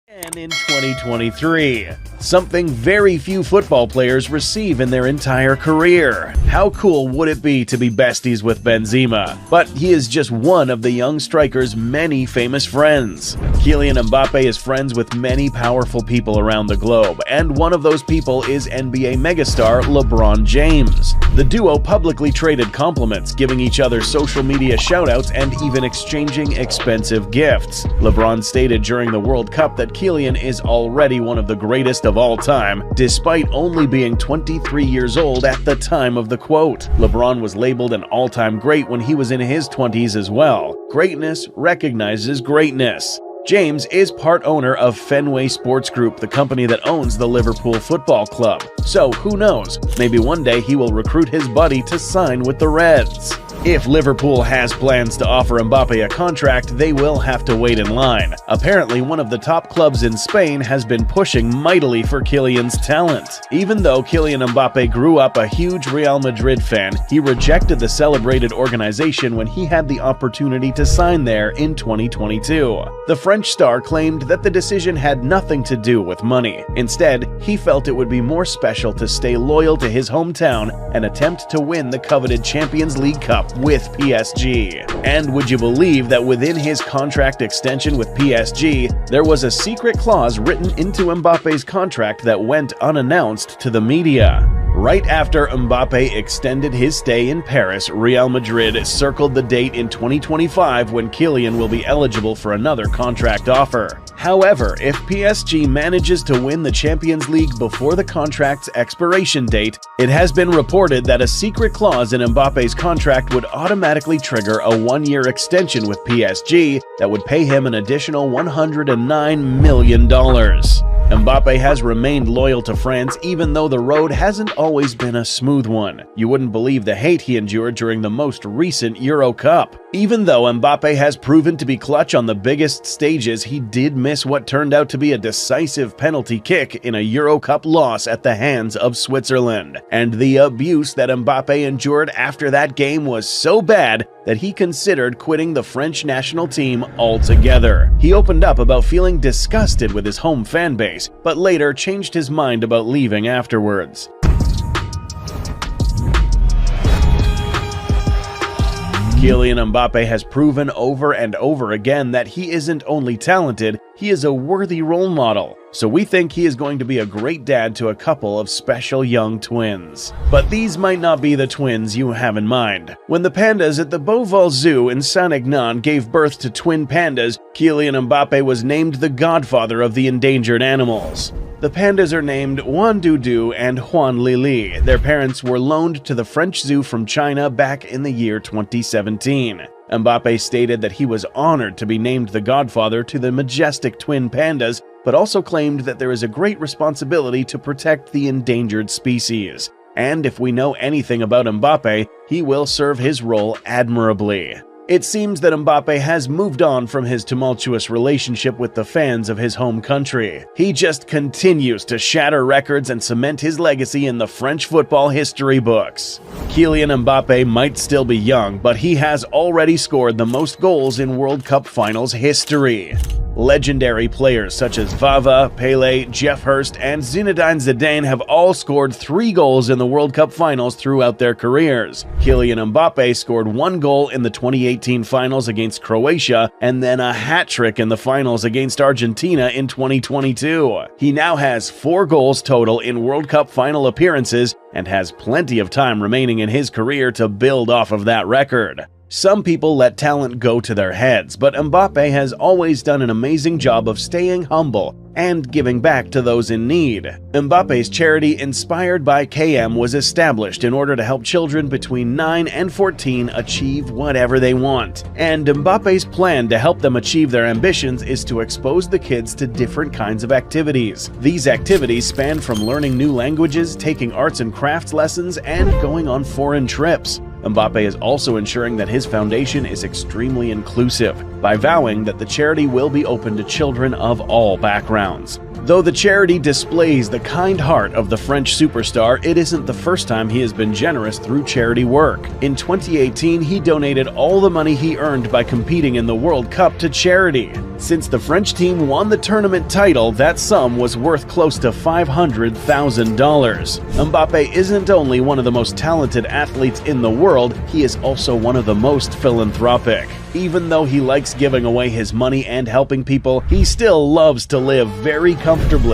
And in 2023, something very few football players receive in their entire career. How cool would it be to be besties with Benzema? But he is just one of the young striker's many famous friends. Kylian Mbappe is friends with many powerful people around the globe, and one of those people is NBA megastar LeBron James. The duo publicly traded compliments, giving each other social media shoutouts and even exchanging expensive gifts. LeBron stated during the World Cup that Kylian is already one of the greatest of all time, despite only being 23 years old at the time of the quote. LeBron was labeled an all-time great when he was in his 20s as well. Greatness recognizes greatness. James is part owner of Fenway Sports Group, the company that owns the Liverpool Football Club. So who knows, maybe one day he will recruit his buddy to sign with the Reds. If Liverpool has plans to offer Mbappe a contract, they will have to wait in line. Apparently, one of the top clubs in Spain has been pushing mightily for Kylian's talent. Even though Kylian Mbappe grew up a huge Real Madrid fan, he rejected the celebrated organization when he had the opportunity to sign there in 2022. The French star claimed that the decision had nothing to do with money. Instead, he felt it would be more special to stay loyal to his hometown and attempt to win the coveted Champions League Cup with PSG. And would you believe that within his contract extension with PSG, there was a secret clause written into Mbappe's contract that went unannounced to the media? Right after Mbappe extended his stay in Paris, Real Madrid circled the date in 2025 when Kylian will be eligible for another contract offer. However, if PSG manages to win the Champions League before the contract's expiration date, it has been reported that a secret clause in Mbappe's contract would automatically trigger a one-year extension with PSG that would pay him an additional $109 million. Mbappe has remained loyal to France even though the road hasn't always been a smooth one. You wouldn't believe the hate he endured during the most recent Euro Cup. Even though Mbappe has proven to be clutch on the biggest stages, he did miss what turned out to be a decisive penalty kick in a Euro Cup loss at the hands of Switzerland. And the abuse that Mbappe endured after that game was so bad that he considered quitting the French national team altogether. He opened up about feeling disgusted with his home fan base, but later changed his mind about leaving afterwards. Kylian Mbappe has proven over and over again that he isn't only talented, he is a worthy role model. So we think he is going to be a great dad to a couple of special young twins. But these might not be the twins you have in mind. When the pandas at the Beauval Zoo in Saint-Aignan gave birth to twin pandas, Kylian Mbappe was named the godfather of the endangered animals. The pandas are named Juan Dudu and Juan Lili. Their parents were loaned to the French Zoo from China back in the year 2017. Mbappe stated that he was honored to be named the godfather to the majestic twin pandas, but also claimed that there is a great responsibility to protect the endangered species. And if we know anything about Mbappe, he will serve his role admirably. It seems that Mbappe has moved on from his tumultuous relationship with the fans of his home country. He just continues to shatter records and cement his legacy in the French football history books. Kylian Mbappe might still be young, but he has already scored the most goals in World Cup finals history. Legendary players such as Vava, Pele, Jeff Hurst, and Zinedine Zidane have all scored 3 goals in the World Cup finals throughout their careers. Kylian Mbappe scored 1 goal in the 2018 finals against Croatia, and then a hat-trick in the finals against Argentina in 2022. He now has 4 goals total in World Cup final appearances and has plenty of time remaining in his career to build off of that record. Some people let talent go to their heads, but Mbappe has always done an amazing job of staying humble and giving back to those in need. Mbappe's charity Inspired by KM was established in order to help children between 9 and 14 achieve whatever they want. And Mbappe's plan to help them achieve their ambitions is to expose the kids to different kinds of activities. These activities span from learning new languages, taking arts and crafts lessons, and going on foreign trips. Mbappe is also ensuring that his foundation is extremely inclusive by vowing that the charity will be open to children of all backgrounds. Though the charity displays the kind heart of the French superstar, it isn't the first time he has been generous through charity work. In 2018, he donated all the money he earned by competing in the World Cup to charity. Since the French team won the tournament title, that sum was worth close to $500,000. Mbappe isn't only one of the most talented athletes in the world, he is also one of the most philanthropic. Even though he likes giving away his money and helping people, he still loves to live very comfortably.